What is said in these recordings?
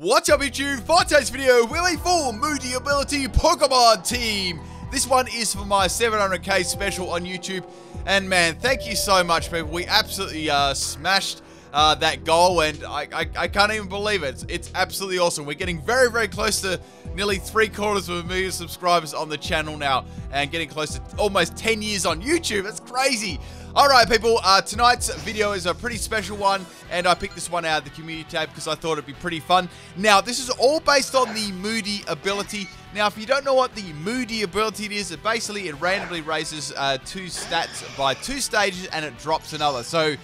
What's up YouTube? For today's video, we're a full Moody ability Pokemon team. This one is for my 700k special on YouTube. And man, thank you so much people. We absolutely smashed that goal and I can't even believe it. It's absolutely awesome. We're getting very, very close to nearly 3/4 of a million subscribers on the channel now. And getting close to almost 10 years on YouTube. It's crazy. Alright people, tonight's video is a pretty special one, and I picked this one out of the community tab because I thought it'd be pretty fun. Now, this is all based on the Moody ability. Now, if you don't know what the Moody ability is, it basically randomly raises 2 stats by 2 stages, and it drops another. So,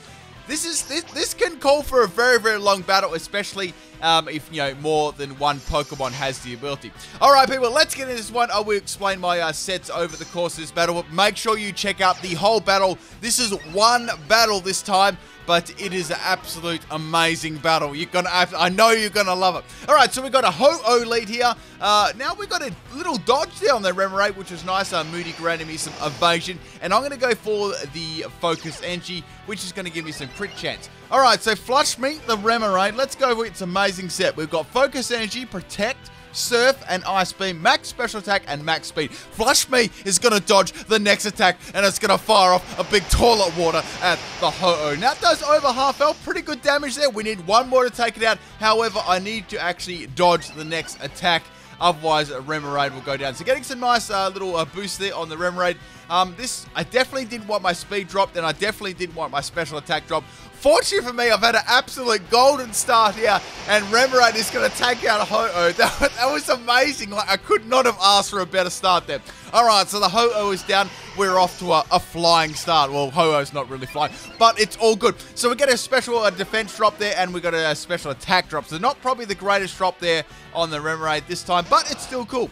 this can call for a very, very long battle, especially if, you know, more than one Pokemon has the ability. Alright people, let's get into this one. I will explain my sets over the course of this battle, but make sure you check out the whole battle. This is one battle this time, but it is an absolute amazing battle. I know you're gonna love it. Alright, so we got a Ho-Oh lead here. Now we got a little dodge there on the Remoraid, which is nice. Moody granted me some evasion, and I'm gonna go for the Focus Energy, which is gonna give me some crit chance. Alright, so Flush Me, the Remoraid. Let's go with its amazing set. We've got Focus Energy, Protect, Surf, and Ice Beam, max special attack, and max speed. Flush Me is going to dodge the next attack, and it's going to fire off a big toilet water at the Ho-Oh. Now, it does over half health, pretty good damage there. We need one more to take it out. However, I need to actually dodge the next attack. Otherwise, Remoraid will go down. So getting some nice little boost there on the Remoraid. I definitely didn't want my speed dropped, and I definitely didn't want my special attack drop. Fortunately for me, I've had an absolute golden start here, and Remoraid is going to take out a Ho-Oh. That was amazing. Like, I could not have asked for a better start there. Alright, so the Ho-Oh is down. We're off to a flying start. Well, Ho-Oh's not really flying, but it's all good. So we get a special defense drop there, and we got a special attack drop. So not probably the greatest drop there on the Remoraid this time, but it's still cool.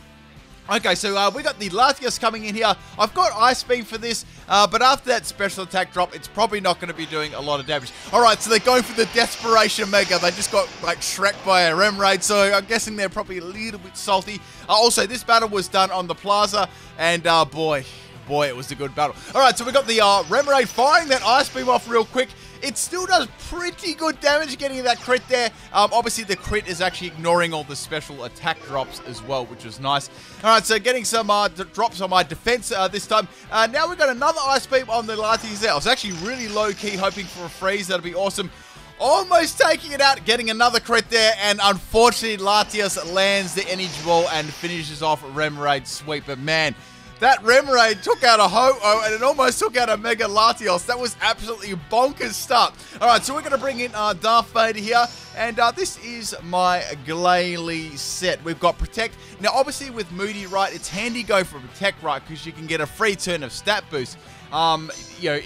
Okay, so we got the Latias coming in here. I've got Ice Beam for this, but after that special attack drop, it's probably not going to be doing a lot of damage. Alright, so they're going for the Desperation Mega. They just got, like, Shrek by a Remoraid, so I'm guessing they're probably a little bit salty. Also, this battle was done on the Plaza, and boy, it was a good battle. Alright, so we got the Remoraid firing that Ice Beam off real quick. It still does pretty good damage getting that crit there. Obviously, the crit is actually ignoring all the special attack drops as well, which is nice. Alright, so getting some drops on my defense this time. Now we've got another Ice Beam on the Latias there. I was actually really low-key hoping for a freeze. That'd be awesome. Almost taking it out, getting another crit there, and unfortunately, Latias lands the Energy Ball and finishes off Remoraid's sweep. But man, that Remoraid took out a Ho-Oh, and it almost took out a Mega Latios. That was absolutely bonkers start. Alright, so we're going to bring in Darth Vader here, and this is my Glalie set. We've got Protect. Now, obviously, with Moody, right, it's handy go for Protect, right, because you can get a free turn of stat boost. You know,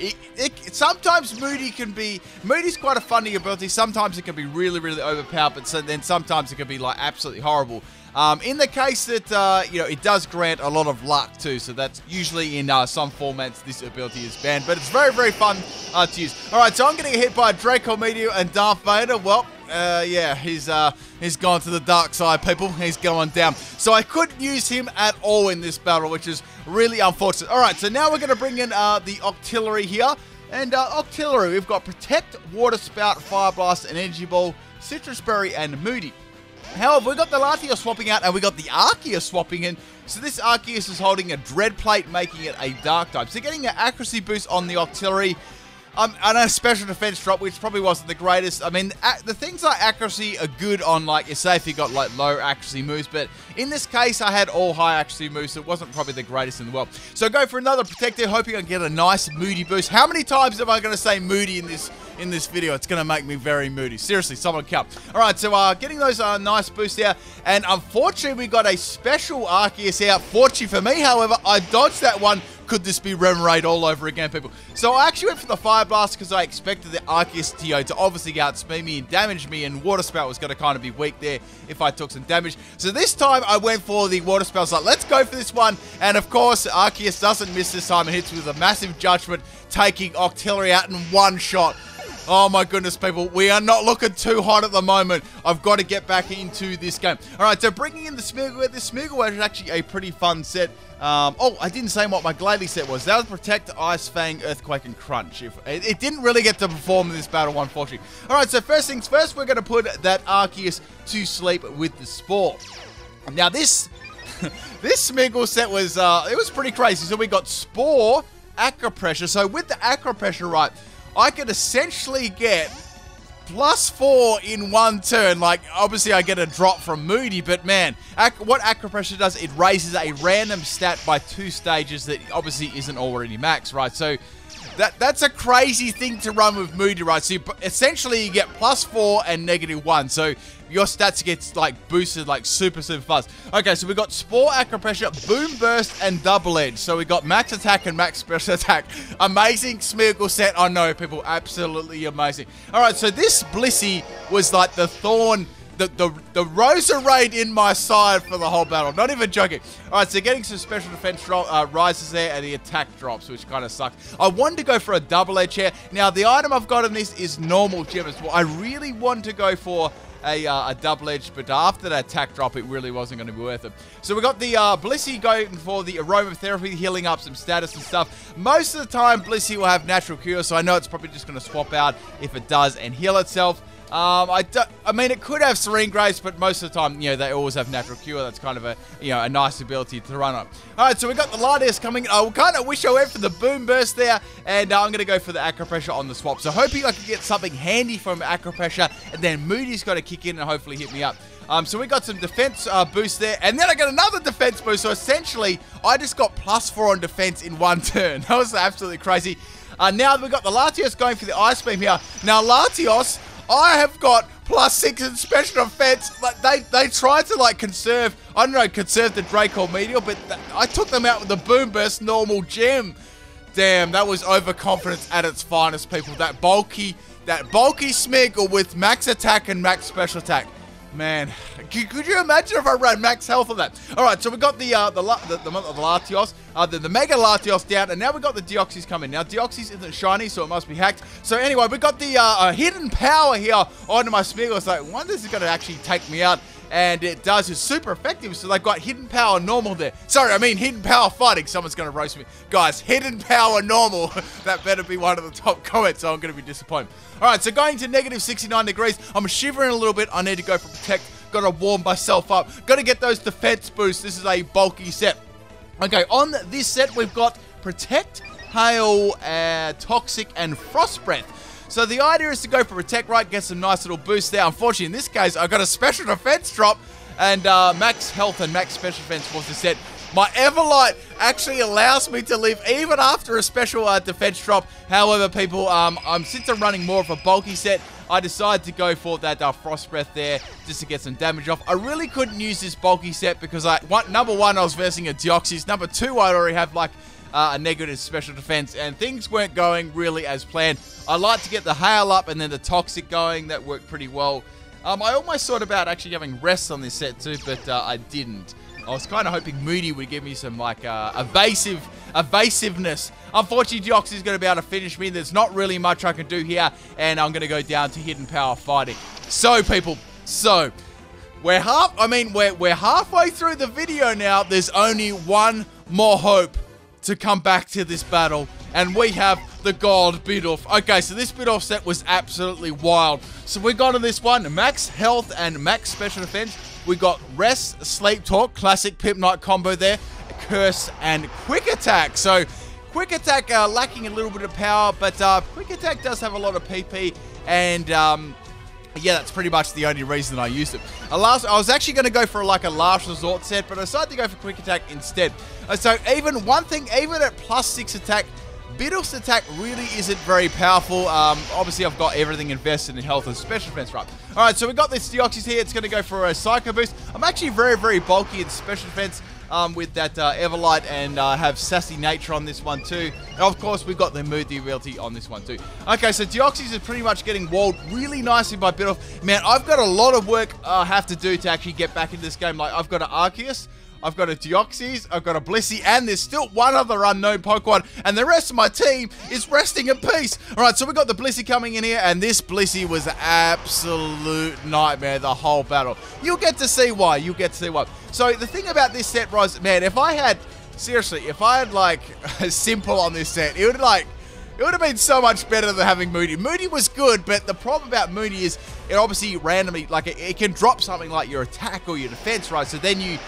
sometimes Moody's quite a funny ability. Sometimes it can be really, really overpowered, but then sometimes it can be, like, absolutely horrible. In the case that, you know, it does grant a lot of luck too, so that's usually in some formats this ability is banned, but it's very, very fun to use. Alright, so I'm getting hit by Draco Meteor and Darth Vader. Well, yeah, he's gone to the dark side, people. He's going down. So I couldn't use him at all in this battle, which is really unfortunate. Alright, so now we're going to bring in the Octillery here. And Octillery, we've got Protect, Water Spout, Fire Blast, and Energy Ball, Citrus Berry, and Moody. However, we got the Latias swapping out, and we got the Arceus swapping in. So this Arceus is holding a Dread Plate, making it a Dark type. So getting an accuracy boost on the Octillery, and a special defense drop, which probably wasn't the greatest. I mean, the things like accuracy are good on, like, you say if you got, like, low accuracy moves, but in this case, I had all high accuracy moves, so it wasn't probably the greatest in the world. So go for another Protector, hoping I get a nice Moody boost. How many times am I going to say Moody in this video? It's going to make me very moody. Seriously, someone count. Alright, so getting those nice boosts here, and unfortunately, we got a special Arceus out. Fortunately for me, however, I dodged that one. Could this be Remoraid all over again, people? So I actually went for the Fire Blast because I expected the Arceus to obviously outspeed me and damage me, and Water Spout was going to kind of be weak there if I took some damage. So this time I went for the Water Spout. So let's go for this one. And of course, Arceus doesn't miss this time and hits with a massive judgment, taking Octillery out in one shot. Oh my goodness, people. We are not looking too hot at the moment. I've got to get back into this game. Alright, so bringing in the Smeargle. This Smeargle is actually a pretty fun set. Oh, I didn't say what my Gladly set was. That was Protect, Ice Fang, Earthquake, and Crunch. It didn't really get to perform in this battle, unfortunately. Alright, so first things first, we're going to put that Arceus to sleep with the Spore. Now, this Smeargle set was, it was pretty crazy. So we got Spore, Aqua Pressure. So with the Aqua Pressure, right, I could essentially get +4 in one turn. Like, obviously I get a drop from Moody, but man, what Aqua Pressure does, it raises a random stat by 2 stages that obviously isn't already max, right? So that's a crazy thing to run with Moody, right? So essentially you get +4 and -1. So your stats gets like boosted like super fast. Okay, so we got Spore, Aqua Pressure, Boom Burst, and Double Edge. So we got max attack and max special attack. Amazing Smeargle set. I know, people, absolutely amazing. All right, so this Blissey was like the thorn, the Remoraid in my side for the whole battle. Not even joking. All right, so getting some special defense rises there, and the attack drops, which kind of sucks. I wanted to go for a Double Edge here. Now, the item I've got in this is normal gems. Well, I really want to go for a double edge, but after that attack drop, it really wasn't going to be worth it. So we got the Blissey going for the aromatherapy, healing up some status and stuff. Most of the time, Blissey will have natural cure, so I know it's probably just going to swap out if it does and heal itself. I mean, it could have Serene Grace, but most of the time, you know, they always have natural cure. That's kind of a, you know, a nice ability to run up. All right, so we got the Latias coming. I kind of wish I went for the Boom Burst there, and I'm going to go for the Aqua Pressure on the swap. So hoping I can get something handy from Aqua Pressure, and then Moody's got to kick in and hopefully hit me up. So we got some defense boost there, and then I got another defense boost. So essentially, I just got +4 on defense in one turn. That was absolutely crazy. Now we got the Latios going for the Ice Beam here. Now Latios, I have got +6 in special defense. Like they tried to like conserve, I don't know, conserve the Draco Meteor, but I took them out with the Boom Burst normal gem. Damn, that was overconfidence at its finest, people. That bulky Smeargle with max attack and max special attack. Man, could you imagine if I ran max health on that? All right, so we got the Latios, the Mega Latios down, and now we got the Deoxys coming. Now, Deoxys isn't shiny, so it must be hacked. So anyway, we got the hidden power here onto my Smeargle. It's like, wonder this is going to actually take me out. And it does. It's super effective. So they've got hidden power normal there. Sorry, I mean hidden power fighting. Someone's going to roast me. Guys, hidden power normal. That better be one of the top comments, so I'm going to be disappointed. All right, so going to -69 degrees. I'm shivering a little bit. I need to go for Protect. Got to warm myself up. Got to get those defense boosts. This is a bulky set. Okay, on this set, we've got Protect, Hail, Toxic, and Frost Breath. So the idea is to go for Protect, right? Get some nice little boosts there. Unfortunately, in this case, I got a special defense drop, and max health and max special defense was the set. My Everlight actually allows me to live even after a special defense drop. However, people, since I'm running more of a bulky set, I decided to go for that Frost Breath there just to get some damage off. I really couldn't use this bulky set because number one, I was versing a Deoxys. Number two, I already have like a negative special defense, and things weren't going really as planned. I like to get the Hail up and then the Toxic going. That worked pretty well. I almost thought about actually having Rest on this set too, but I didn't. I was kind of hoping Moody would give me some like evasiveness. Unfortunately, Deoxys is going to be able to finish me. There's not really much I can do here, and I'm going to go down to hidden power fighting. So, people, we're halfway through the video now. There's only one more hope to come back to this battle, and we have the gold Bidoof. Okay, so this Bidoof set was absolutely wild. So we got on this one max health and max special defense. We got Rest, Sleep Talk, classic Pimpnite combo there, Curse, and Quick Attack. So Quick Attack lacking a little bit of power, but Quick Attack does have a lot of PP, and yeah, that's pretty much the only reason I used it. I was actually going to go for like a last resort set, but I decided to go for Quick Attack instead. So even at +6 attack, Bidoof's attack really isn't very powerful. Obviously, I've got everything invested in health and special defense, right? All right, so we got this Deoxys here. It's going to go for a Psycho Boost. I'm actually very, very bulky in special defense with that Everlight, and have Sassy Nature on this one too. And of course, we've got the Moody ability on this one too. Okay, so Deoxys is pretty much getting walled really nicely by Bidoof. Man, I've got a lot of work I have to do to actually get back into this game. Like, I've got an Arceus, I've got a Deoxys, I've got a Blissey, and there's still one other unknown Pokemon, and the rest of my team is resting in peace. Alright, so we got the Blissey coming in here, and this Blissey was an absolute nightmare the whole battle. You'll get to see why, So the thing about this set was, man, if I had like a simple on this set, it would have been so much better than having Moody. Moody was good, but the problem about Moody is it obviously randomly, like it can drop something like your attack or your defense, right? So then you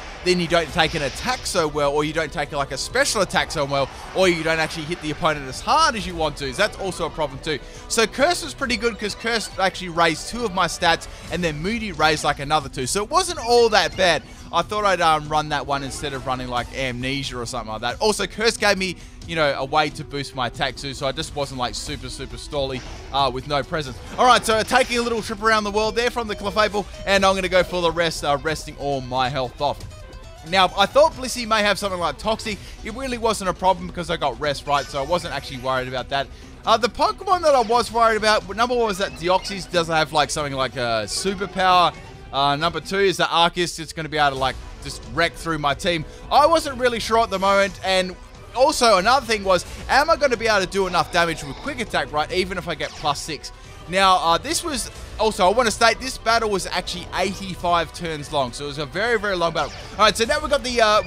don't take an attack so well, or you don't take like a special attack so well, or you don't actually hit the opponent as hard as you want to. So that's also a problem too. So Curse was pretty good because Curse actually raised 2 of my stats, and then Moody raised like another 2. So it wasn't all that bad. I thought I'd run that one instead of running like Amnesia or something like that. Also, Curse gave me, you know, a way to boost my attack too, so I just wasn't like super stally with no presence. Alright, so taking a little trip around the world there from the Clefable, and I'm going to go for the rest, resting all my health off. Now, I thought Blissey may have something like Toxic. It really wasn't a problem because I got rest, right? So I wasn't actually worried about that. The Pokemon that I was worried about, number 1 was that Deoxys doesn't have like something like a superpower. Number 2 is the Arceus. It's going to be able to like just wreck through my team. I wasn't really sure at the moment, and also another thing was, am I going to be able to do enough damage with Quick Attack, right, even if I get +6? Now, this was, also, I want to state, this battle was actually 85 turns long, so it was a very, very long battle. Alright, so now we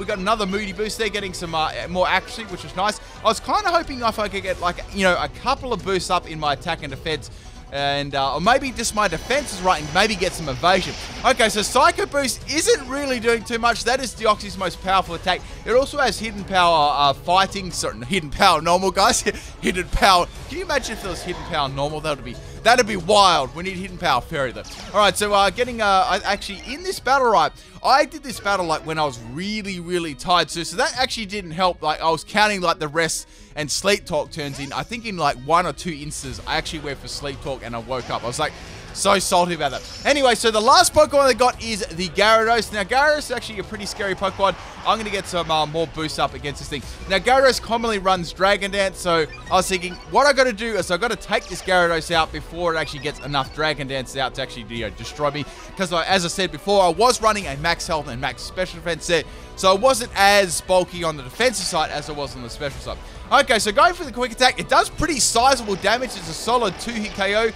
got another Moody boost there, getting some more accuracy, which was nice. I was kind of hoping if I could get, like, you know, a couple of boosts up in my attack and defense, and or maybe just my defense is right and maybe get some evasion. Okay, so Psycho Boost isn't really doing too much. That is Deoxys' most powerful attack. It also has Hidden Power fighting, sorry, Hidden Power normal, guys. Hidden Power. Can you imagine if there was Hidden Power normal? That'd be wild. We need Hidden Power Fairy though. Alright, so getting actually in this battle, right, I did this battle like when I was really tired, so that actually didn't help. Like I was counting like the rest and Sleep Talk turns in. I think in like 1 or 2 instances I actually went for Sleep Talk and I woke up. I was like so salty about that. Anyway, so the last Pokemon I got is the Gyarados. Now, Gyarados is actually a pretty scary Pokemon. I'm going to get some more boosts up against this thing. Now, Gyarados commonly runs Dragon Dance, so I was thinking, what I got to do is I got to take this Gyarados out before it actually gets enough Dragon Dance out to actually, you know, destroy me. Because, as I said before, I was running a max health and max special defense set, so I wasn't as bulky on the defensive side as I was on the special side. Okay, so going for the Quick Attack, it does pretty sizable damage. It's a solid 3-hit KO.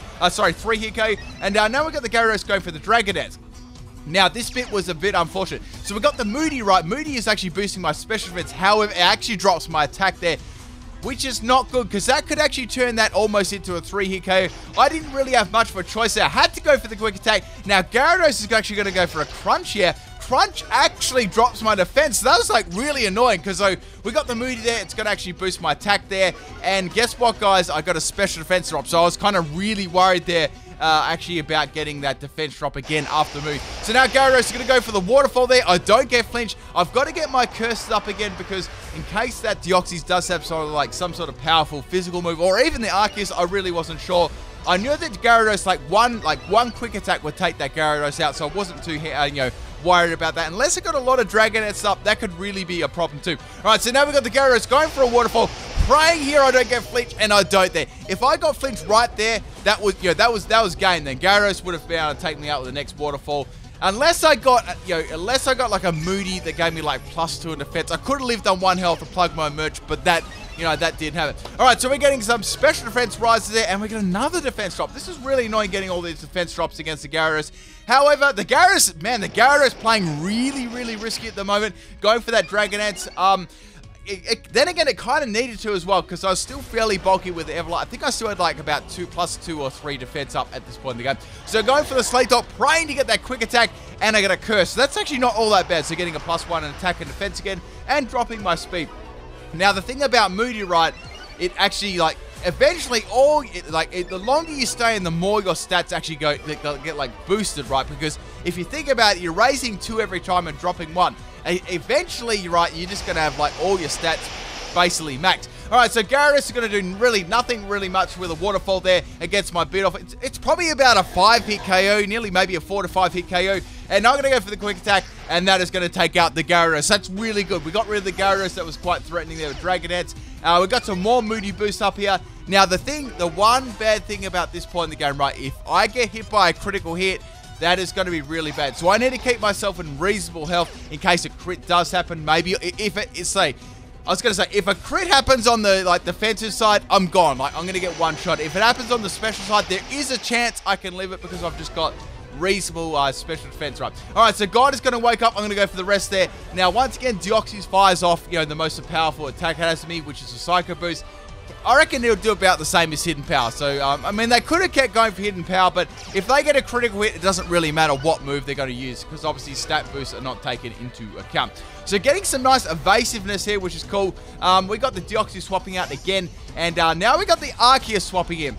And now we've got the Gyarados going for the Dragon Dance. Now, this bit was a bit unfortunate. So we got the Moody, right? Moody is actually boosting my special defense. However, it actually drops my attack there, which is not good because that could actually turn that almost into a 3-hit KO. I didn't really have much of a choice there. I had to go for the Quick Attack. Now, Gyarados is actually going to go for a Crunch here. Crunch actually drops my defense. So that was like really annoying because we got the Moody there. It's going to actually boost my attack there. And guess what, guys? I got a special defense drop. So I was kind of really worried there actually about getting that defense drop again after the Moody. So now Gyarados is going to go for the Waterfall there. I don't get flinch. I've got to get my curses up again because in case that Deoxys does have some sort of powerful physical move, or even the Arceus, I really wasn't sure. I knew that Gyarados, one quick attack would take that Gyarados out, so I wasn't too, worried about that. Unless I got a lot of Dragon Dance up, that could really be a problem too. Alright, so now we've got the Gyarados going for a Waterfall, praying here I don't get flinch, and I don't there. If I got flinch right there, that was game then. Gyarados would have been able to take me out with the next Waterfall. Unless I got, like a Moody that gave me like +2 in defense. I could have lived on 1 health to plug my merch, but that didn't happen. Alright, so we're getting some special defense rises there, and we get another defense drop. This is really annoying getting all these defense drops against the Gyarados. However, the Gyarados playing really risky at the moment, going for that Dragon Dance. Then again, it kind of needed to as well, because I was still fairly bulky with the Everlight. I think I still had like about +2 or 3 defense up at this point in the game. So going for the Slate Top, praying to get that quick attack, and I get a curse. So that's actually not all that bad. So getting a +1 in attack and defense again, and dropping my speed. Now, the thing about Moody, right, it actually, eventually, the longer you stay in, the more your stats actually get boosted, right? Because if you think about it, you're raising 2 every time and dropping 1. Eventually, right, you're just going to have, all your stats basically maxed. Alright, so Gyarados is going to do nothing really much with a Waterfall there against my Bidoof. It's probably about a 5-hit KO, nearly maybe a 4 to 5-hit KO. And I'm going to go for the quick attack, and that is going to take out the Gyarados. That's really good. We got rid of the Gyarados that was quite threatening there with Dragon Dance. We got some more Moody boosts up here. Now, the one bad thing about this point in the game, right, if I get hit by a critical hit, that is going to be really bad. So I need to keep myself in reasonable health in case a crit does happen. Maybe if a crit happens on the defensive side, I'm gone. Like, I'm going to get one shot. If it happens on the special side, there is a chance I can live it because I've just got reasonable special defense, right? Alright, so God is going to wake up. I'm going to go for the rest there. Now, once again, Deoxys fires off, the most powerful attack it has to me, which is a Psycho Boost. I reckon it'll do about the same as Hidden Power. So, I mean, they could have kept going for Hidden Power, but if they get a critical hit, it doesn't really matter what move they're going to use, because obviously stat boosts are not taken into account. So, getting some nice evasiveness here, which is cool. We got the Deoxys swapping out again, and now we got the Arceus swapping in.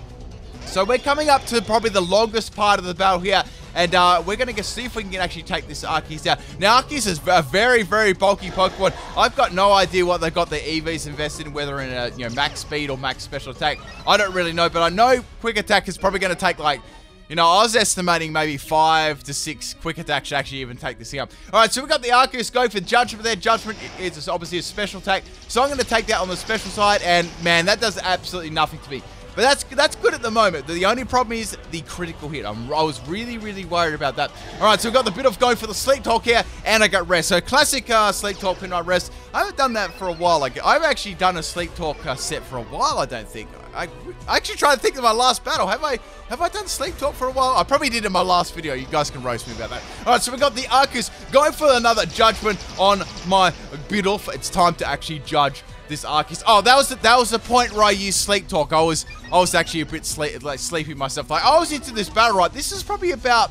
So, we're coming up to probably the longest part of the battle here. And we're going to see if we can actually take this Arceus down. Now, Arceus is a very, very bulky Pokemon. I've got no idea what they've got their EVs invested in, whether in max speed or max special attack. I don't really know, but I know Quick Attack is probably going to take, like, I was estimating maybe 5 to 6 Quick Attacks should actually even take this thing up. Alright, so we've got the Arceus going for Judgment there. Judgment is obviously a special attack. So I'm going to take that on the special side, and, man, that does absolutely nothing to me. But that's good at the moment. The only problem is the critical hit. I was really, really worried about that. Alright, so we've got the Bidoof going for the Sleep Talk here, and I got Rest. So classic Sleep Talk, Pimpnite Rest. I haven't done that for a while. I've actually done a Sleep Talk set for a while, I don't think. I actually tried to think of my last battle. Have I done Sleep Talk for a while? I probably did in my last video. You guys can roast me about that. Alright, so we got the Arceus going for another Judgment on my Bidoof. It's time to actually judge this Arceus. Oh, that was the point where I used Sleep Talk. I was actually a bit sleepy myself. Like, I was into this battle, right? This is probably about,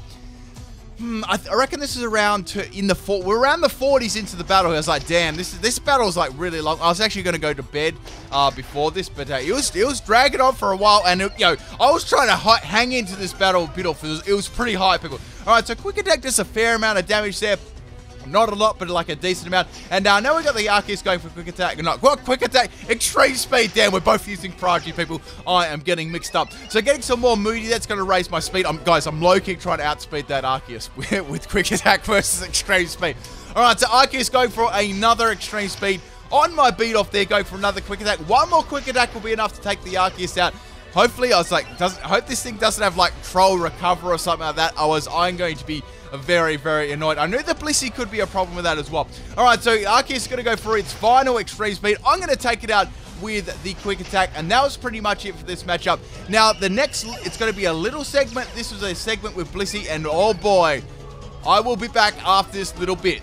I reckon this is around we're around the 40s into the battle. I was like, damn, this battle is like really long. I was actually going to go to bed before this, but it was dragging on for a while, and I was trying to hang into this battle a bit off. It was pretty high, people. All right, so Quick Attack does a fair amount of damage there. Not a lot, but like a decent amount. And now we got the Arceus going for Quick Attack. Not Quick Attack, Extreme Speed. Damn, we're both using priority, people. I am getting mixed up. So getting some more Moody, that's going to raise my speed. Guys, I'm low-key trying to outspeed that Arceus with Quick Attack versus Extreme Speed. Alright, so Arceus going for another Extreme Speed on my Bidoof there, going for another Quick Attack. One more Quick Attack will be enough to take the Arceus out. Hopefully, I was like, I hope this thing doesn't have like Troll Recover or something like that. I'm going to be very, very annoyed. I knew the Blissey could be a problem with that as well. Alright, so Arceus is going to go for its final Extreme Speed. I'm going to take it out with the Quick Attack, and that was pretty much it for this matchup. Now, the next, it's going to be a little segment. This was a segment with Blissey, and oh boy, I will be back after this little bit.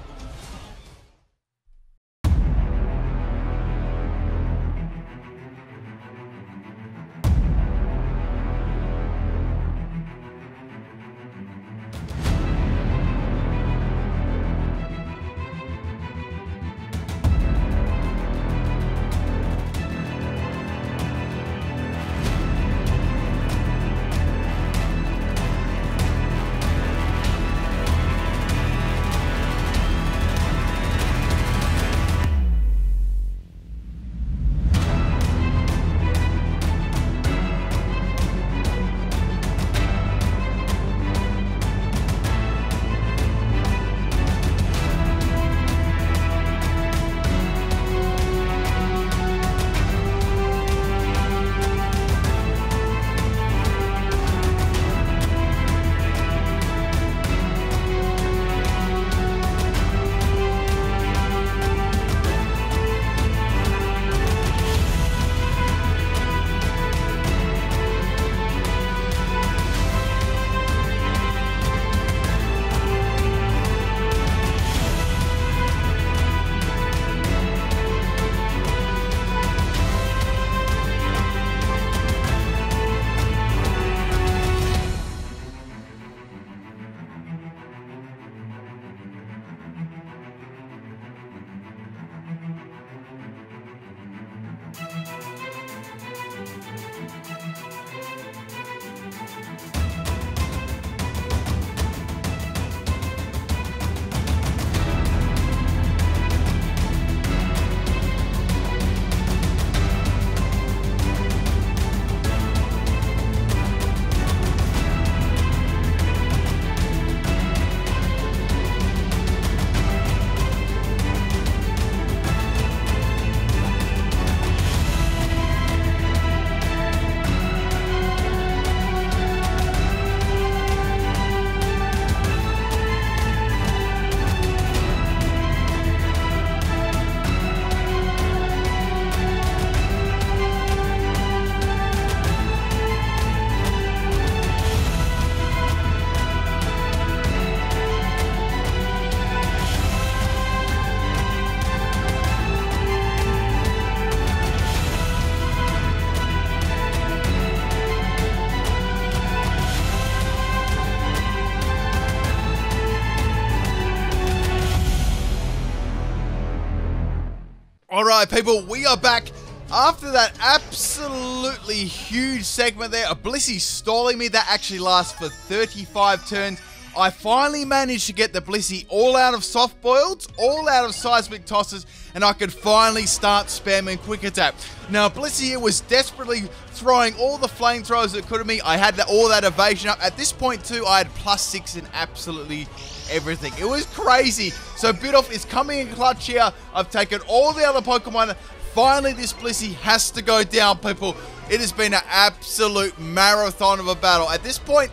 Alright people, we are back after that absolutely huge segment there. A Blissey stalling me, that actually lasts for 35 turns. I finally managed to get the Blissey all out of soft boiled, all out of seismic tosses, and I could finally start spamming quick attack. Now Blissey here was desperately throwing all the flamethrowers that could at me. I had all that evasion up. At this point too, I had +6 in absolutely everything. It was crazy. So Bidoof is coming in clutch here. I've taken all the other Pokemon. Finally, this Blissey has to go down, people. It has been an absolute marathon of a battle. At this point,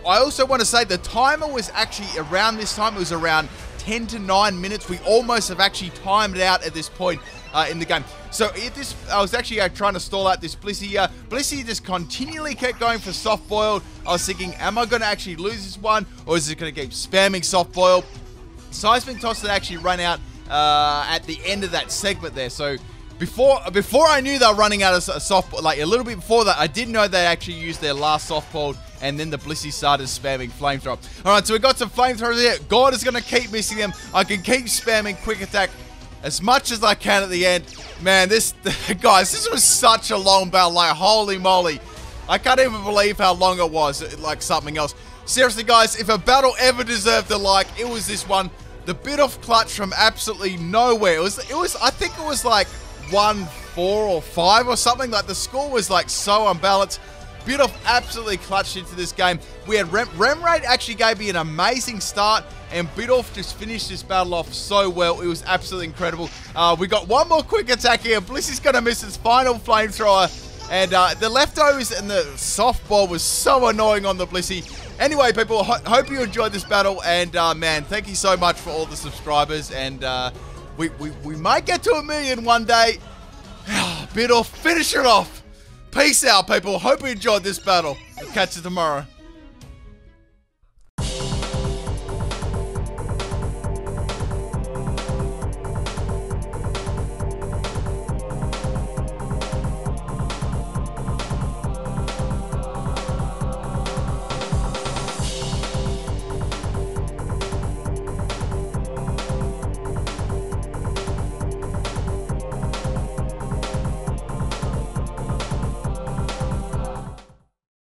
I also want to say the timer was actually around this time. It was around 10 to 9 minutes. We almost have actually timed it out at this point in the game. So I was actually trying to stall out this Blissey. Blissey just continually kept going for soft boiled. I was thinking, am I going to actually lose this one, or is it going to keep spamming soft boiled? Seismic Toss had actually run out at the end of that segment there. So before I knew they were running out of soft, like a little bit before that, I didn't know they actually used their last soft boiled, and then the Blissey started spamming flamethrower. Alright, so we got some flamethrowers here. God is going to keep missing them. I can keep spamming quick attack as much as I can at the end. Man, guys, this was such a long battle. Like, holy moly. I can't even believe how long it was. Like something else. Seriously, guys, if a battle ever deserved a like, it was this one. The Bidoof clutch from absolutely nowhere. I think it was like 1-4 or 5 or something. Like, the score was like so unbalanced. Bidoof absolutely clutched into this game. We had Remoraid actually gave me an amazing start, and Bidoof just finished this battle off so well. It was absolutely incredible. We got one more quick attack here. Blissey's going to miss his final flamethrower, and the leftovers and the softball was so annoying on the Blissey. Anyway, people, hope you enjoyed this battle, and man, thank you so much for all the subscribers, and we might get to 1 million one day. Bidoof, finish it off. Peace out, people. Hope you enjoyed this battle. Catch you tomorrow.